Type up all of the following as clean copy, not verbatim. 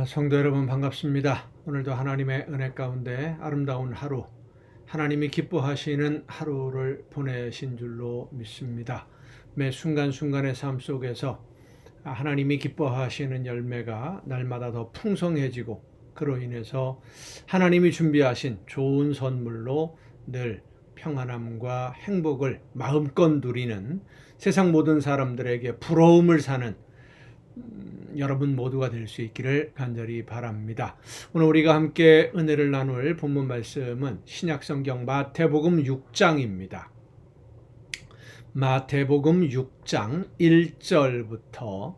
성도 여러분 반갑습니다. 오늘도 하나님의 은혜 가운데 아름다운 하루, 하나님이 기뻐하시는 하루를 보내신 줄로 믿습니다. 매 순간순간의 삶 속에서 하나님이 기뻐하시는 열매가 날마다 더 풍성해지고, 그로 인해서 하나님이 준비하신 좋은 선물로 늘 평안함과 행복을 마음껏 누리는, 세상 모든 사람들에게 부러움을 사는 여러분 모두가 될 수 있기를 간절히 바랍니다. 오늘 우리가 함께 은혜를 나눌 본문 말씀은 신약성경 마태복음 6장입니다. 마태복음 6장 1절부터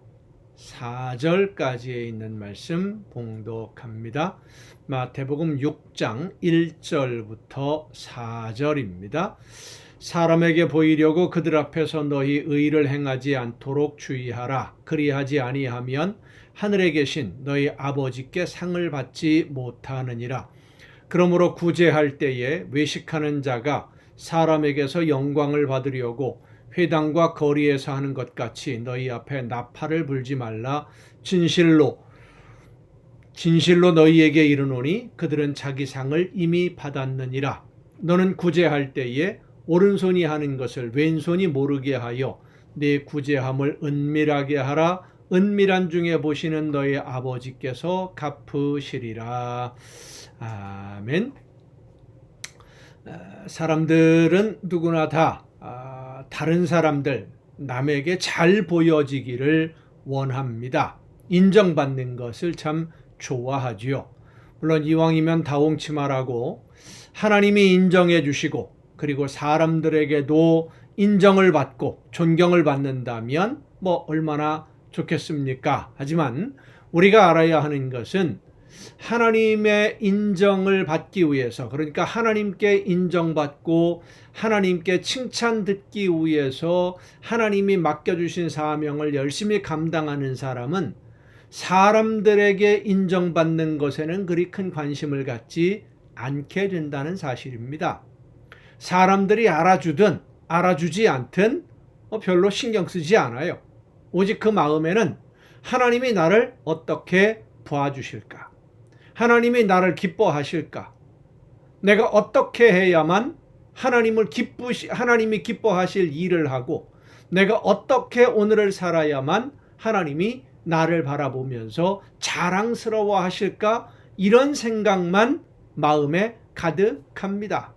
4절까지에 있는 말씀 봉독합니다. 마태복음 6장 1절부터 4절입니다. 사람에게 보이려고 그들 앞에서 너희 의를 행하지 않도록 주의하라. 그리하지 아니하면 하늘에 계신 너희 아버지께 상을 받지 못하느니라. 그러므로 구제할 때에 외식하는 자가 사람에게서 영광을 받으려고 회당과 거리에서 하는 것 같이 너희 앞에 나팔을 불지 말라. 진실로 너희에게 이르노니 그들은 자기 상을 이미 받았느니라. 너는 구제할 때에 오른손이 하는 것을 왼손이 모르게 하여 네 구제함을 은밀하게 하라. 은밀한 중에 보시는 너희 아버지께서 갚으시리라. 아멘. 사람들은 누구나 다 다른 사람들, 남에게 잘 보여지기를 원합니다. 인정받는 것을 참 좋아하지요. 물론 이왕이면 다홍치마라고 하나님이 인정해 주시고, 그리고 사람들에게도 인정을 받고 존경을 받는다면 얼마나 좋겠습니까? 하지만 우리가 알아야 하는 것은 하나님의 인정을 받기 위해서, 그러니까 하나님께 인정받고 하나님께 칭찬 듣기 위해서 하나님이 맡겨주신 사명을 열심히 감당하는 사람은 사람들에게 인정받는 것에는 그리 큰 관심을 갖지 않게 된다는 사실입니다. 사람들이 알아주든 알아주지 않든 별로 신경 쓰지 않아요. 오직 그 마음에는 하나님이 나를 어떻게 도와주실까? 하나님이 나를 기뻐하실까? 내가 어떻게 해야만 하나님이 기뻐하실 일을 하고, 내가 어떻게 오늘을 살아야만 하나님이 나를 바라보면서 자랑스러워 하실까? 이런 생각만 마음에 가득합니다.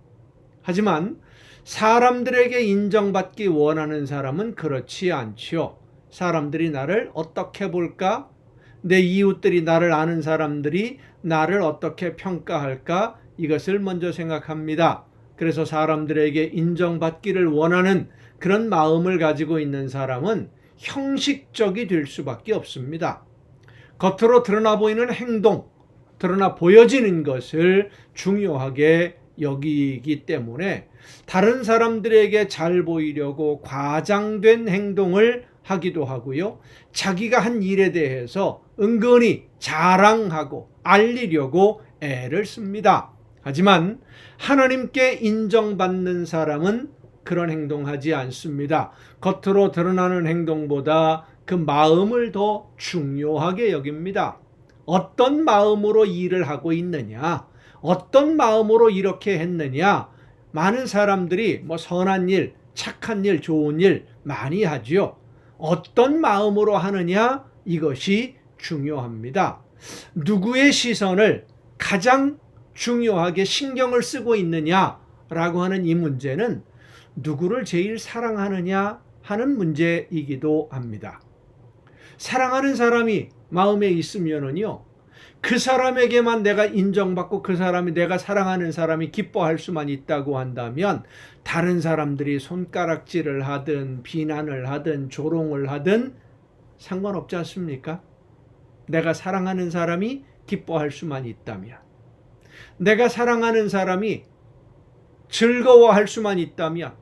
하지만 사람들에게 인정받기 원하는 사람은 그렇지 않지요. 사람들이 나를 어떻게 볼까? 내 이웃들이, 나를 아는 사람들이 나를 어떻게 평가할까? 이것을 먼저 생각합니다. 그래서 사람들에게 인정받기를 원하는 그런 마음을 가지고 있는 사람은 형식적이 될 수밖에 없습니다. 겉으로 드러나 보이는 행동, 드러나 보여지는 것을 중요하게 여기기 때문에 다른 사람들에게 잘 보이려고 과장된 행동을 하기도 하고요. 자기가 한 일에 대해서 은근히 자랑하고 알리려고 애를 씁니다. 하지만 하나님께 인정받는 사람은 그런 행동하지 않습니다. 겉으로 드러나는 행동보다 그 마음을 더 중요하게 여깁니다. 어떤 마음으로 일을 하고 있느냐, 어떤 마음으로 이렇게 했느냐. 많은 사람들이 선한 일, 착한 일, 좋은 일 많이 하지요. 어떤 마음으로 하느냐, 이것이 중요합니다. 누구의 시선을 가장 중요하게 신경을 쓰고 있느냐라고 하는 이 문제는 누구를 제일 사랑하느냐 하는 문제이기도 합니다. 사랑하는 사람이 마음에 있으면은요, 그 사람에게만 내가 인정받고 그 사람이, 내가 사랑하는 사람이 기뻐할 수만 있다고 한다면 다른 사람들이 손가락질을 하든 비난을 하든 조롱을 하든 상관없지 않습니까? 내가 사랑하는 사람이 기뻐할 수만 있다면, 내가 사랑하는 사람이 즐거워할 수만 있다면,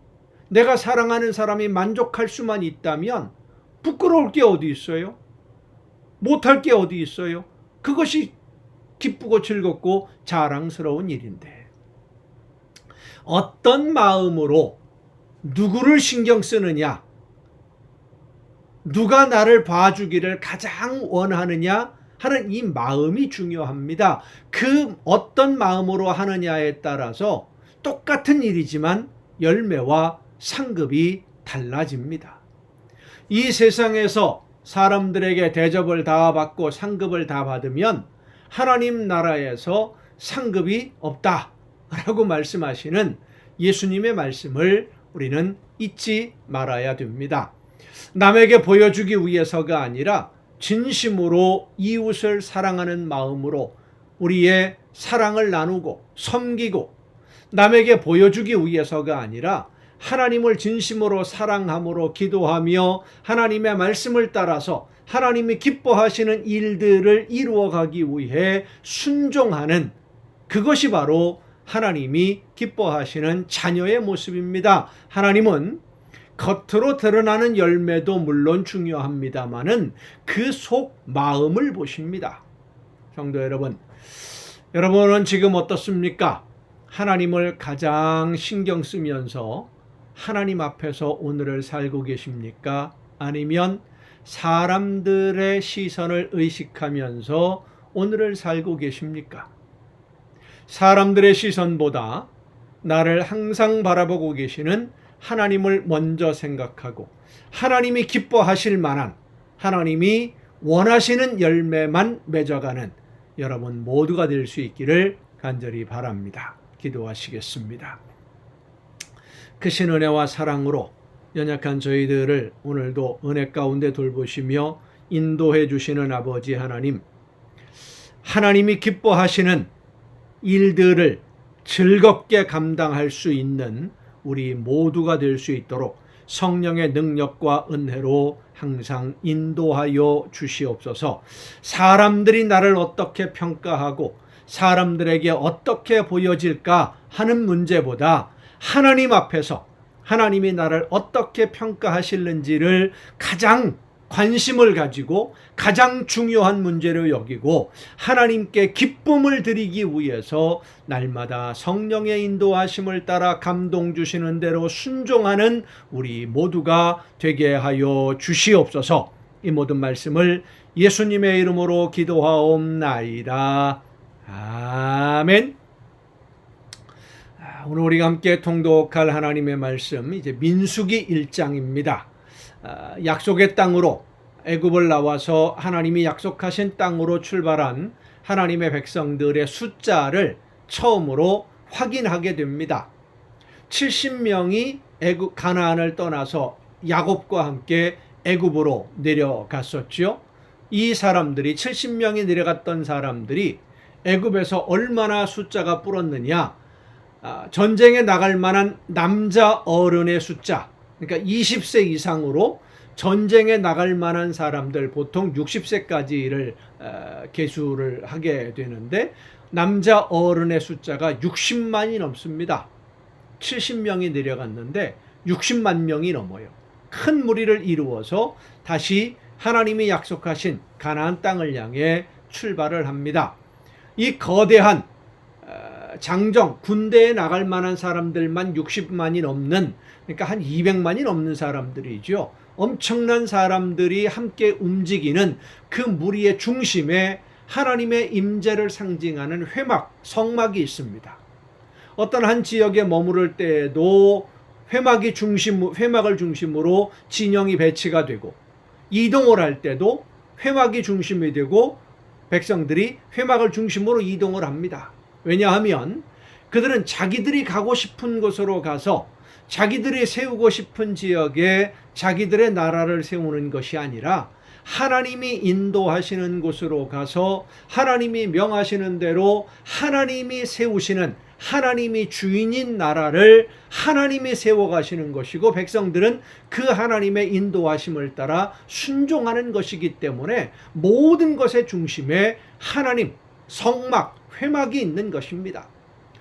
내가 사랑하는 사람이 만족할 수만 있다면 부끄러울 게 어디 있어요? 못할 게 어디 있어요? 그것이 기쁘고 즐겁고 자랑스러운 일인데, 어떤 마음으로 누구를 신경 쓰느냐, 누가 나를 봐주기를 가장 원하느냐 하는 이 마음이 중요합니다. 그 어떤 마음으로 하느냐에 따라서 똑같은 일이지만 열매와 상급이 달라집니다. 이 세상에서 사람들에게 대접을 다 받고 상급을 다 받으면 하나님 나라에서 상급이 없다라고 말씀하시는 예수님의 말씀을 우리는 잊지 말아야 됩니다. 남에게 보여주기 위해서가 아니라 진심으로 이웃을 사랑하는 마음으로 우리의 사랑을 나누고 섬기고, 남에게 보여주기 위해서가 아니라 하나님을 진심으로 사랑함으로 기도하며 하나님의 말씀을 따라서 하나님이 기뻐하시는 일들을 이루어가기 위해 순종하는, 그것이 바로 하나님이 기뻐하시는 자녀의 모습입니다. 하나님은 겉으로 드러나는 열매도 물론 중요합니다마는 그 속 마음을 보십니다. 성도 여러분, 여러분은 지금 어떻습니까? 하나님을 가장 신경 쓰면서 하나님 앞에서 오늘을 살고 계십니까? 아니면 사람들의 시선을 의식하면서 오늘을 살고 계십니까? 사람들의 시선보다 나를 항상 바라보고 계시는 하나님을 먼저 생각하고 하나님이 기뻐하실 만한, 하나님이 원하시는 열매만 맺어가는 여러분 모두가 될 수 있기를 간절히 바랍니다. 기도하시겠습니다. 크신 은혜와 사랑으로 연약한 저희들을 오늘도 은혜 가운데 돌보시며 인도해 주시는 아버지 하나님, 하나님이 기뻐하시는 일들을 즐겁게 감당할 수 있는 우리 모두가 될 수 있도록 성령의 능력과 은혜로 항상 인도하여 주시옵소서. 사람들이 나를 어떻게 평가하고 사람들에게 어떻게 보여질까 하는 문제보다 하나님 앞에서 하나님이 나를 어떻게 평가하실는지를 가장 관심을 가지고 가장 중요한 문제로 여기고 하나님께 기쁨을 드리기 위해서 날마다 성령의 인도하심을 따라 감동 주시는 대로 순종하는 우리 모두가 되게 하여 주시옵소서. 이 모든 말씀을 예수님의 이름으로 기도하옵나이다. 아멘. 오늘 우리가 함께 통독할 하나님의 말씀, 이제 민수기 1장입니다. 약속의 땅으로 애굽을 나와서 하나님이 약속하신 땅으로 출발한 하나님의 백성들의 숫자를 처음으로 확인하게 됩니다. 70명이 가나안을 떠나서 야곱과 함께 애굽으로 내려갔었죠. 이 사람들이 70명이 내려갔던 사람들이 애굽에서 얼마나 숫자가 불었느냐, 전쟁에 나갈 만한 남자 어른의 숫자, 그러니까 20세 이상으로 전쟁에 나갈 만한 사람들, 보통 60세까지를 계수를 하게 되는데 남자 어른의 숫자가 60만이 넘습니다. 70명이 내려갔는데 60만 명이 넘어요. 큰 무리를 이루어서 다시 하나님이 약속하신 가나안 땅을 향해 출발을 합니다. 이 거대한 장정, 군대에 나갈 만한 사람들만 60만이 넘는, 그러니까 한 200만이 넘는 사람들이죠. 엄청난 사람들이 함께 움직이는 그 무리의 중심에 하나님의 임재를 상징하는 회막, 성막이 있습니다. 어떤 한 지역에 머무를 때에도 회막을 중심으로 진영이 배치가 되고, 이동을 할 때도 회막이 중심이 되고 백성들이 회막을 중심으로 이동을 합니다. 왜냐하면 그들은 자기들이 가고 싶은 곳으로 가서 자기들이 세우고 싶은 지역에 자기들의 나라를 세우는 것이 아니라 하나님이 인도하시는 곳으로 가서 하나님이 명하시는 대로 하나님이 세우시는, 하나님이 주인인 나라를 하나님이 세워가시는 것이고, 백성들은 그 하나님의 인도하심을 따라 순종하는 것이기 때문에 모든 것의 중심에 하나님, 성막, 회막이 있는 것입니다.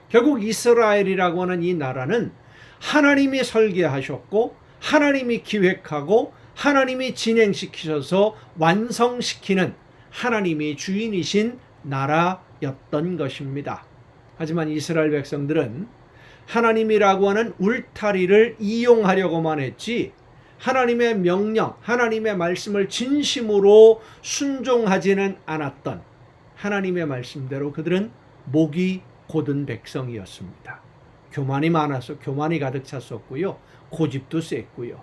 결국 이스라엘이라고 하는 이 나라는 하나님이 설계하셨고 하나님이 기획하고 하나님이 진행시키셔서 완성시키는 하나님이 주인이신 나라였던 것입니다. 하지만 이스라엘 백성들은 하나님이라고 하는 울타리를 이용하려고만 했지 하나님의 명령, 하나님의 말씀을 진심으로 순종하지는 않았던 하나님의 말씀대로 그들은 목이 곧은 백성이었습니다. 교만이 많아서 교만이 가득 찼었고요. 고집도 셌고요.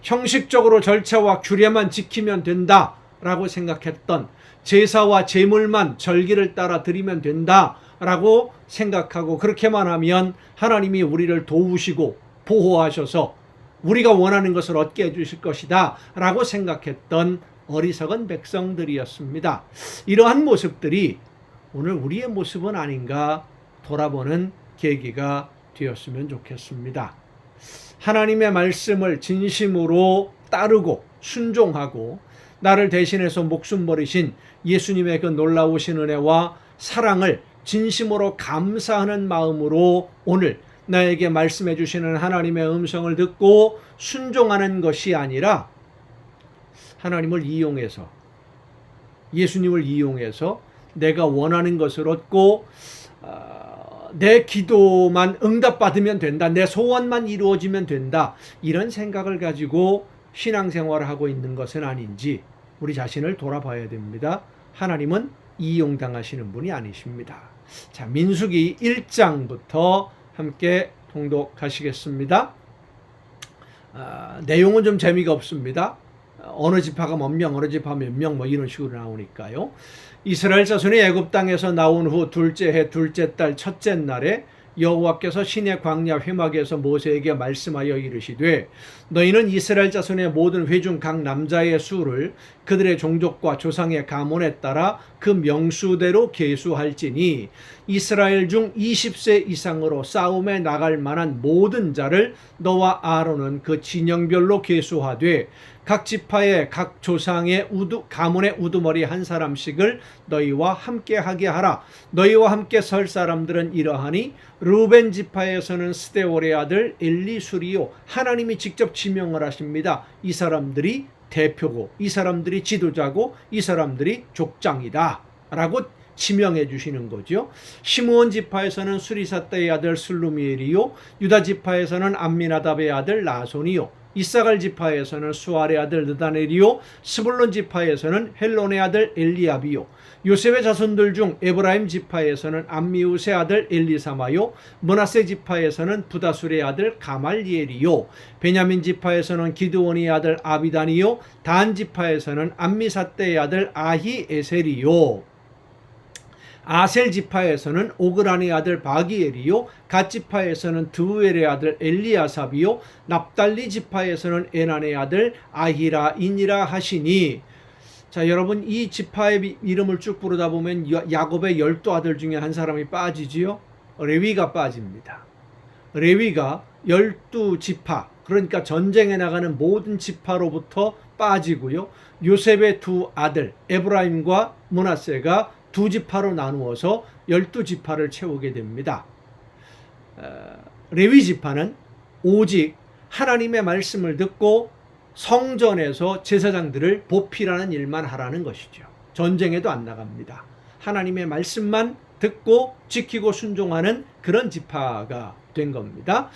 형식적으로 절차와 규례만 지키면 된다라고 생각했던, 제사와 제물만 절기를 따라 드리면 된다라고 생각하고 그렇게만 하면 하나님이 우리를 도우시고 보호하셔서 우리가 원하는 것을 얻게 해주실 것이다 라고 생각했던 어리석은 백성들이었습니다. 이러한 모습들이 오늘 우리의 모습은 아닌가 돌아보는 계기가 되었으면 좋겠습니다. 하나님의 말씀을 진심으로 따르고 순종하고 나를 대신해서 목숨 버리신 예수님의 그 놀라우신 은혜와 사랑을 진심으로 감사하는 마음으로 오늘 나에게 말씀해 주시는 하나님의 음성을 듣고 순종하는 것이 아니라 하나님을 이용해서, 예수님을 이용해서 내가 원하는 것을 얻고 내 기도만 응답받으면 된다, 내 소원만 이루어지면 된다, 이런 생각을 가지고 신앙생활을 하고 있는 것은 아닌지 우리 자신을 돌아봐야 됩니다. 하나님은 이용당하시는 분이 아니십니다. 자, 민수기 1장부터 함께 통독하시겠습니다. 내용은 좀 재미가 없습니다. 어느 지파가 몇 명, 어느 지파 몇 명, 뭐 이런 식으로 나오니까요. 이스라엘 자손이 애굽 땅에서 나온 후 둘째 해 둘째 달 첫째 날에 여호와께서 시내 광야 회막에서 모세에게 말씀하여 이르시되 너희는 이스라엘 자손의 모든 회중 각 남자의 수를 그들의 종족과 조상의 가문에 따라 그 명수대로 계수할지니 이스라엘 중 20세 이상으로 싸움에 나갈 만한 모든 자를 너와 아론은 그 진영별로 계수하되 각 지파의 각 조상의 가문의 우두머리 한 사람씩을 너희와 함께 하게 하라. 너희와 함께 설 사람들은 이러하니 루벤 지파에서는 스데월의 아들 엘리수리요. 하나님이 직접 지명을 하십니다. 이 사람들이 대표고 이 사람들이 지도자고 이 사람들이 족장이다 라고 지명해 주시는 거죠. 시므온 지파에서는 수리사떼의 아들 슬루미엘이요. 유다 지파에서는 암미나답의 아들 나손이요. 이사갈 지파에서는 수알의 아들 느다넬이요. 스불론 지파에서는 헬론의 아들 엘리압이요. 요셉의 자손들 중 에브라임 지파에서는 암미우스의 아들 엘리사마요. 므낫세 지파에서는 부다술의 아들 가말리엘이요. 베냐민 지파에서는 기드온의 아들 아비단이요. 단 지파에서는 암미사떼의 아들 아히에셀이요. 아셀 지파에서는 오그란의 아들 바기엘이요. 갓 지파에서는 드우엘의 아들 엘리아삽이요. 납달리 지파에서는 에난의 아들 아히라인이라 하시니. 자, 여러분, 이 지파의 이름을 쭉 부르다 보면 야곱의 12아들 중에 한 사람이 빠지지요. 레위가 빠집니다. 레위가 12지파, 그러니까 전쟁에 나가는 모든 지파로부터 빠지고요. 요셉의 두 아들 에브라임과 므낫세가 두 지파로 나누어서 12지파를 채우게 됩니다. 레위 지파는 오직 하나님의 말씀을 듣고 성전에서 제사장들을 보필하는 일만 하라는 것이죠. 전쟁에도 안 나갑니다. 하나님의 말씀만 듣고 지키고 순종하는 그런 지파가 된 겁니다.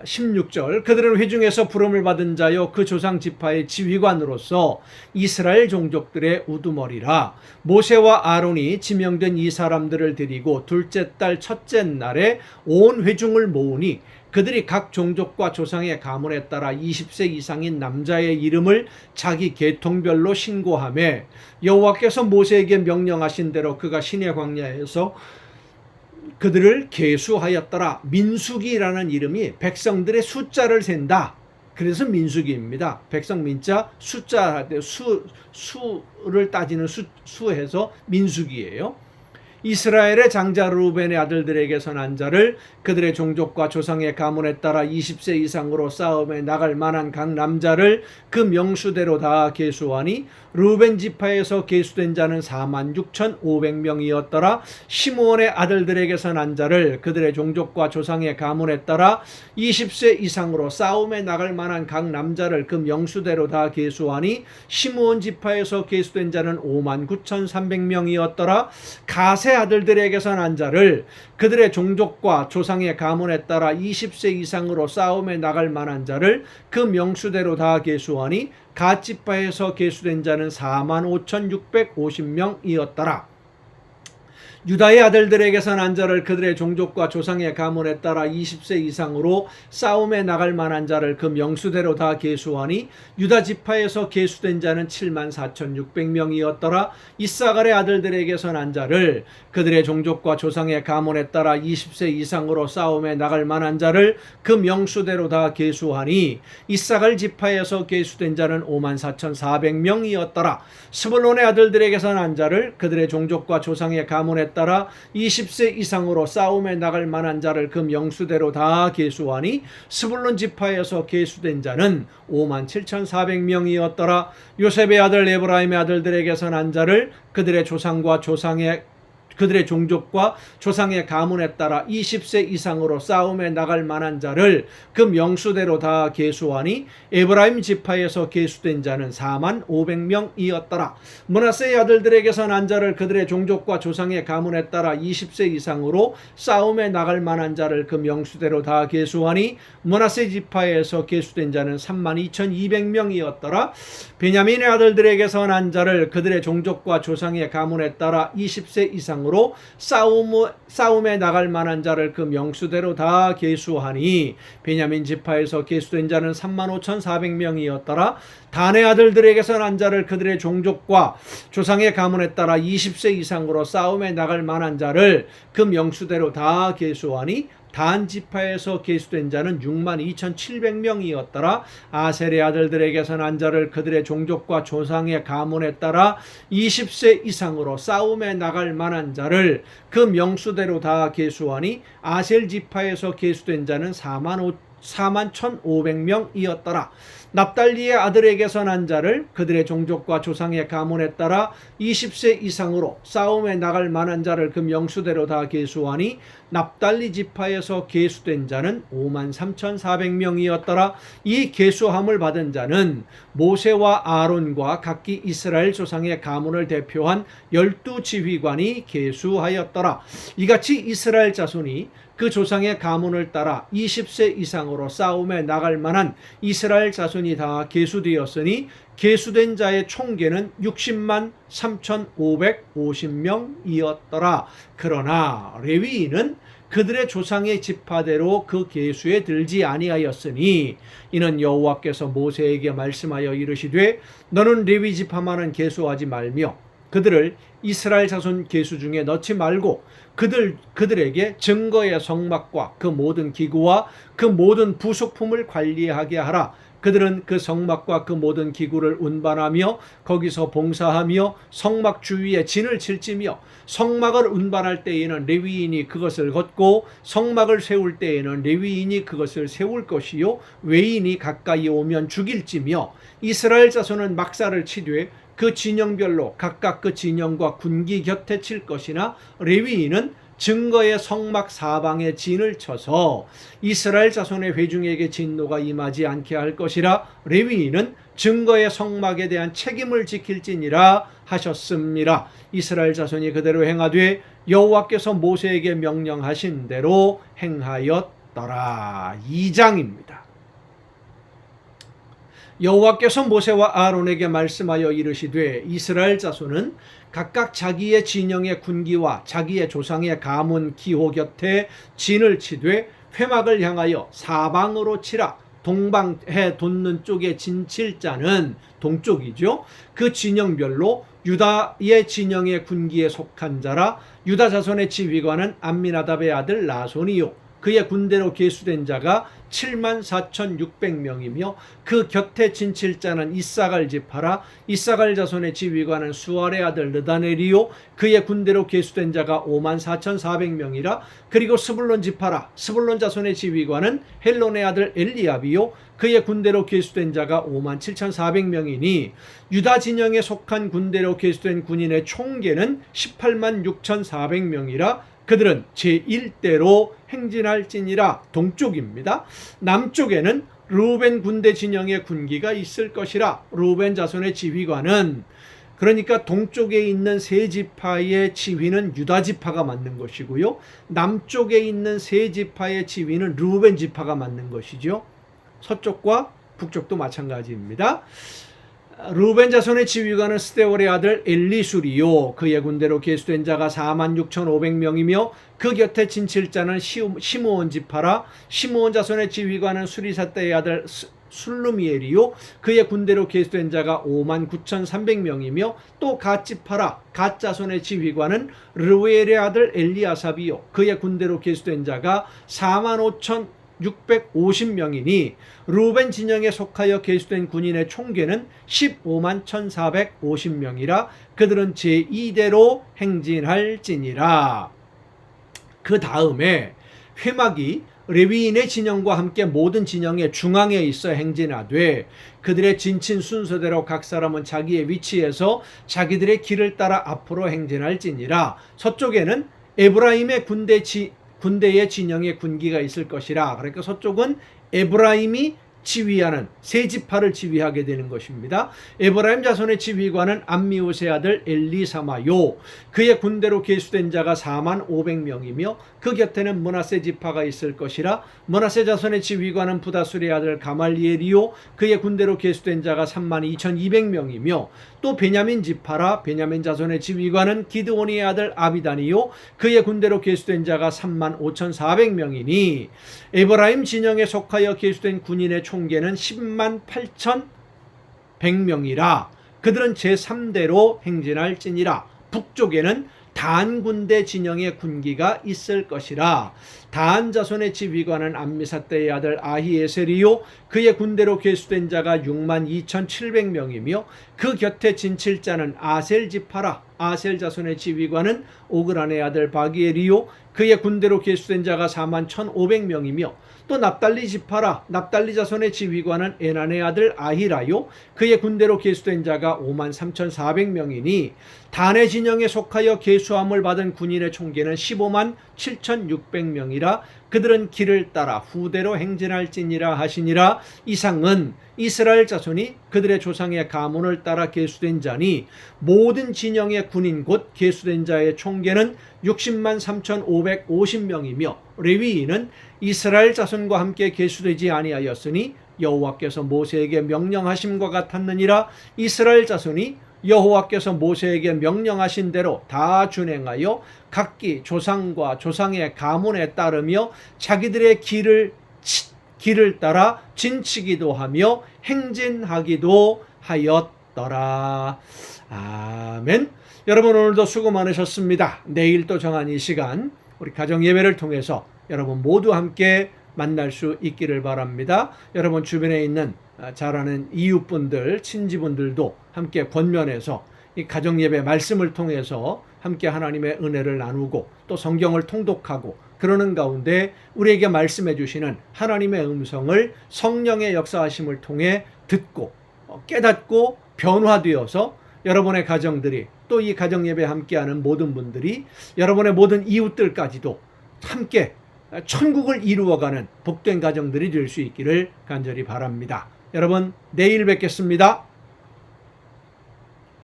16절 그들은 회중에서 부름을 받은 자요 그 조상 지파의 지휘관으로서 이스라엘 종족들의 우두머리라. 모세와 아론이 지명된 이 사람들을 데리고 둘째 달 첫째 날에 온 회중을 모으니 그들이 각 종족과 조상의 가문에 따라 20세 이상인 남자의 이름을 자기 계통별로 신고하며 여호와께서 모세에게 명령하신 대로 그가 시내 광야에서 그들을 계수하였더라. 민수기라는 이름이 백성들의 숫자를 센다. 그래서 민수기입니다. 백성 민자 숫자 수를 따지는 수해서 민수기예요. 이스라엘의 장자 루벤의 아들들에게서 난 자를 그들의 종족과 조상의 가문에 따라 20세 이상으로 싸움에 나갈 만한 각 남자를 그 명수대로 다 계수하니 루벤 지파에서 계수된 자는 46,500명이었더라. 시므온의 아들들에게서 난 자를 그들의 종족과 조상의 가문에 따라 20세 이상으로 싸움에 나갈 만한 각 남자를 그 명수대로 다 계수하니 시므온 지파에서 계수된 자는 59,300명이었더라. 가세 므낫세 아들들에게서 난 자를 그들의 종족과 조상의 가문에 따라 20세 이상으로 싸움에 나갈 만한 자를 그 명수대로 다 계수하니 갓 지파에서 계수된 자는 45,650명이었더라. 유다의 아들들에게서 난 자를 그들의 종족과 조상의 가문에 따라 20세 이상으로 싸움에 나갈 만한 자를 그 명수대로 다 계수하니 유다 지파에서 계수된 자는 74,600명이었더라. 이사갈의 아들들에게서 난 자를 그들의 종족과 조상의 가문에 따라 20세 이상으로 싸움에 나갈 만한 자를 그 명수대로 다 계수하니 이사갈 지파에서 계수된 자는 54,400명이었더라. 스불론의 아들들에게서 난 자를 그들의 종족과 조상의 가문에 따라 20세 이상으로 싸움에 나갈 만한 자를 그 명수대로 다 계수하니 스불론 지파에서 계수된 자는 57,400명이었더라. 요셉의 아들 에브라임의 아들들에게서 난 자를 그들의 종족과 조상의 가문에 따라 20세 이상으로 싸움에 나갈 만한 자를 그 명수대로 다 계수하니 에브라임 지파에서 계수된 자는 45,000명이었더라. 므낫세의 아들들에게서 난 자를 그들의 종족과 조상의 가문에 따라 20세 이상으로 싸움에 나갈 만한 자를 그 명수대로 다 계수하니 므낫세 지파에서 계수된 자는 32,200명이었더라. 베냐민의 아들들에게서 난 자를 그들의 종족과 조상의 가문에 따라 20세 이상으로 싸움에 나갈 만한 자를 그 명수대로 다 계수하니 베냐민 지파에서 계수된 자는 35,400명이었더라. 단의 아들들에게서 난 자를 그들의 종족과 조상의 가문에 따라 20세 이상으로 싸움에 나갈 만한 자를 그 명수대로 다 계수하니 단 지파에서 계수된 자는 62,700명이었더라. 아셀의 아들들에게서 난 자를 그들의 종족과 조상의 가문에 따라 20세 이상으로 싸움에 나갈 만한 자를 그 명수대로 다 계수하니 아셀 지파에서 계수된 자는 41,500명이었더라. 납달리의 아들에게서 난 자를 그들의 종족과 조상의 가문에 따라 20세 이상으로 싸움에 나갈 만한 자를 그 명수대로 다 계수하니 납달리 지파에서 계수된 자는 53,400명이었더라. 이 계수함을 받은 자는 모세와 아론과 각기 이스라엘 조상의 가문을 대표한 12지휘관이 계수하였더라. 이같이 이스라엘 자손이 그 조상의 가문을 따라 20세 이상으로 싸움에 나갈 만한 이스라엘 자손이 다 계수되었으니 계수된 자의 총계는 60만 3,550명이었더라. 그러나 레위인은 그들의 조상의 지파대로 그 계수에 들지 아니하였으니 이는 여호와께서 모세에게 말씀하여 이르시되 너는 레위 지파만은 계수하지 말며 그들을 이스라엘 자손 계수 중에 넣지 말고 그들에게 증거의 성막과 그 모든 기구와 그 모든 부속품을 관리하게 하라. 그들은 그 성막과 그 모든 기구를 운반하며 거기서 봉사하며 성막 주위에 진을 칠지며 성막을 운반할 때에는 레위인이 그것을 걷고 성막을 세울 때에는 레위인이 그것을 세울 것이요 외인이 가까이 오면 죽일지며 이스라엘 자손은 막사를 치되 그 진영별로 각각 그 진영과 군기 곁에 칠 것이나 레위인은 증거의 성막 사방에 진을 쳐서 이스라엘 자손의 회중에게 진노가 임하지 않게 할 것이라. 레위인은 증거의 성막에 대한 책임을 지킬지니라 하셨습니다. 이스라엘 자손이 그대로 행하되 여호와께서 모세에게 명령하신 대로 행하였더라. 2장입니다. 여호와께서 모세와 아론에게 말씀하여 이르시되 이스라엘 자손은 각각 자기의 진영의 군기와 자기의 조상의 가문 기호 곁에 진을 치되 회막을 향하여 사방으로 치라. 동방해 돋는 쪽에 진칠 자는 동쪽이죠. 그 진영별로 유다의 진영의 군기에 속한 자라. 유다 자손의 지휘관은 암미나답의 아들 나손이요 그의 군대로 계수된 자가 74,600명이며 그 곁에 진칠 자는 이사갈 지파라. 이사갈 자손의 지휘관은 수알의 아들 느다넬이요 그의 군대로 계수된 자가 54,400명이라. 그리고 스불론 지파라. 스불론 자손의 지휘관은 헬론의 아들 엘리압이요 그의 군대로 계수된 자가 57,400명이니 유다 진영에 속한 군대로 계수된 군인의 총계는 186,400명이라. 그들은 제1대로 행진할지니라. 동쪽입니다. 남쪽에는 르우벤 군대 진영의 군기가 있을 것이라. 르우벤 자손의 지휘관은 그러니까 동쪽에 있는 세 지파의 지휘는 유다 지파가 맡는 것이고요. 남쪽에 있는 세 지파의 지휘는 르우벤 지파가 맡는 것이죠. 서쪽과 북쪽도 마찬가지입니다. 르우벤 자손의 지휘관은 스데월의 아들 엘리술이요, 그의 군대로 계수된 자가 46,500명이며 그 곁에 진칠자는 시므온 지파라. 시므온 자손의 지휘관은 수리사떼의 아들 술루미엘이요, 그의 군대로 계수된 자가 59,300명이며 또 갓 지파라. 갓 자손의 지휘관은 르우엘의 아들 엘리아삽이요, 그의 군대로 계수된 자가 45,650명이니 르우벤 진영에 속하여 계수된 군인의 총계는 151,450명이라. 그들은 제2대로 행진할지니라. 그 다음에 회막이 레위인의 진영과 함께 모든 진영의 중앙에 있어 행진하되 그들의 진친 순서대로 각 사람은 자기의 위치에서 자기들의 길을 따라 앞으로 행진할지니라. 서쪽에는 에브라임의 군대의 진영의 군기가 있을 것이라. 그러니까 서쪽은 에브라임이 지휘하는 세 지파를 지휘하게 되는 것입니다. 에브라임 자손의 지휘관은 암미우스의 아들 엘리사마요, 그의 군대로 계수된 자가 45,000명이며 그 곁에는 므낫세 지파가 있을 것이라. 므낫세 자손의 지휘관은 부다술의 아들 가말리엘이요, 그의 군대로 계수된 자가 32,200명이며 또 베냐민 지파라. 베냐민 자손의 지휘관은 기드온의 아들 아비단이요, 그의 군대로 계수된 자가 35,400명이니 에브라임 진영에 속하여 계수된 군인의 총계는 108,100명이라. 그들은 제3대로 행진할지니라. 북쪽에는 단 군대 진영의 군기가 있을 것이라. 단 자손의 지휘관은 암미사떼의 아들 아히에셀이요, 그의 군대로 계수된 자가 62,700명이며 그 곁에 진칠자는 아셀 지파라. 아셀 자손의 지휘관은 오그란의 아들 바기엘이요, 그의 군대로 계수된 자가 41,500명이며 또 납달리 지파라. 납달리 자손의 지휘관은 에난의 아들 아히라요, 그의 군대로 계수된 자가 53,400명이니 단의 진영에 속하여 계수함을 받은 군인의 총계는 157,600명이라. 그들은 길을 따라 후대로 행진할지니라 하시니라. 이상은 이스라엘 자손이 그들의 조상의 가문을 따라 계수된 자니 모든 진영의 군인 곧 계수된 자의 총계는 603,550명이며 레위인은 이스라엘 자손과 함께 계수되지 아니하였으니 여호와께서 모세에게 명령하심과 같았느니라. 이스라엘 자손이 여호와께서 모세에게 명령하신 대로 다 준행하여 각기 조상과 조상의 가문에 따르며 자기들의 길을 따라 진치기도 하며 행진하기도 하였더라. 아멘. 여러분 오늘도 수고 많으셨습니다. 내일 또 정한 이 시간 우리 가정 예배를 통해서 여러분 모두 함께 만날 수 있기를 바랍니다. 여러분 주변에 있는 잘 아는 이웃분들, 친지분들도 함께 권면해서 이 가정예배 말씀을 통해서 함께 하나님의 은혜를 나누고 또 성경을 통독하고 그러는 가운데 우리에게 말씀해 주시는 하나님의 음성을 성령의 역사하심을 통해 듣고 깨닫고 변화되어서 여러분의 가정들이 또 이 가정예배 함께하는 모든 분들이 여러분의 모든 이웃들까지도 함께 천국을 이루어가는 복된 가정들이 될 수 있기를 간절히 바랍니다. 여러분 내일 뵙겠습니다.